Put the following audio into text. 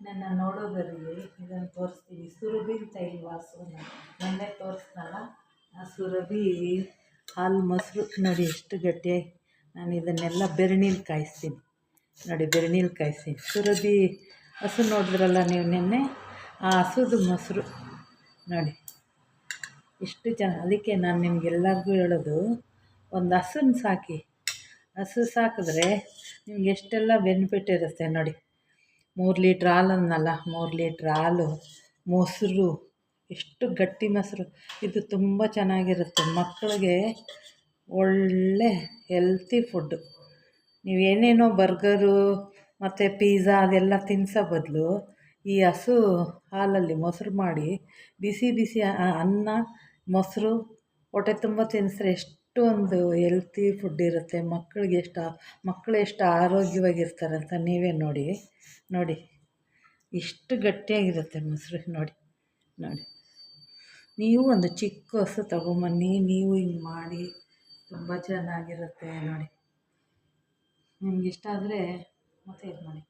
ನನ್ನ ನೋಡೋದರಲ್ಲಿ ಇದನ್ನು ತೋರಿಸ್ತೀನಿ. ಸುರಭಿ ತೈಲ್ ವಾಸನ ಮೊನ್ನೆ ತೋರಿಸ್ನಲ್ಲ, ಆ ಸುರಭಿ ಹಾಲು ಮೊಸರು ನೋಡಿ ಎಷ್ಟು ಗಟ್ಟಿಯಾಗಿ. ನಾನು ಇದನ್ನೆಲ್ಲ ಬೆರಣೀಲಿ ಕಾಯಿಸ್ತೀನಿ ನೋಡಿ, ಬೆರಣೀಲಿ ಕಾಯಿಸ್ತೀನಿ. ಸುರಭಿ ಹಸು ನೋಡಿದ್ರಲ್ಲ ನೀವು ನಿನ್ನೆ, ಆ ಹಸುದು ಮೊಸರು ನೋಡಿ ಎಷ್ಟು ಚೆನ್ನಾಗಿ. ಅದಕ್ಕೆ ನಾನು ನಿಮಗೆಲ್ಲರಿಗೂ ಹೇಳೋದು, ಒಂದು ಹಸುನ ಸಾಕಿ. ಹಸು ಸಾಕಿದ್ರೆ ನಿಮ್ಗೆ ಎಷ್ಟೆಲ್ಲ ಬೆನಿಫಿಟ್ ಇರುತ್ತೆ ನೋಡಿ. 3 ಲೀಟ್ರ್ ಹಾಲು ಅನ್ನಲ್ಲ, 3 ಲೀಟ್ರ್ ಹಾಲು, ಮೊಸರು, ಎಷ್ಟು ಗಟ್ಟಿ ಮೊಸರು. ಇದು ತುಂಬ ಚೆನ್ನಾಗಿರುತ್ತೆ ಮಕ್ಕಳಿಗೆ, ಒಳ್ಳೆ ಹೆಲ್ತಿ ಫುಡ್ಡು. ನೀವು ಏನೇನೋ ಬರ್ಗರು ಮತ್ತು ಪಿಝಾ ಅದೆಲ್ಲ ತಿನ್ಸೋ ಬದಲು ಈ ಹಸು ಹಾಲಲ್ಲಿ ಮೊಸರು ಮಾಡಿ ಬಿಸಿ ಬಿಸಿ ಅನ್ನ ಮೊಸರು ಹೊಟ್ಟೆ ತುಂಬ ತಿನ್ನಿಸ್ರೆ ಎಷ್ಟು ಒಂದು ಹೆಲ್ತಿ ಫುಡ್ ಇರುತ್ತೆ. ಮಕ್ಕಳು ಎಷ್ಟು ಆರೋಗ್ಯವಾಗಿರ್ತಾರೆ ಅಂತ ನೀವೇ ನೋಡಿ. ಎಷ್ಟು ಗಟ್ಟಿಯಾಗಿರುತ್ತೆ ಮೊಸರು ನೋಡಿ. ನೀವು ಒಂದು ಚಿಕ್ಕ ಹಸು ತೊಗೊಂಬನ್ನಿ, ನೀವು ಹಿಂಗೆ ಮಾಡಿ, ತುಂಬ ಚೆನ್ನಾಗಿರುತ್ತೆ ನೋಡಿ. ನಿಮ್ಗೆ ಇಷ್ಟ ಆದರೆ ಮತ್ತೆ ಇದು ಮಾಡಿ.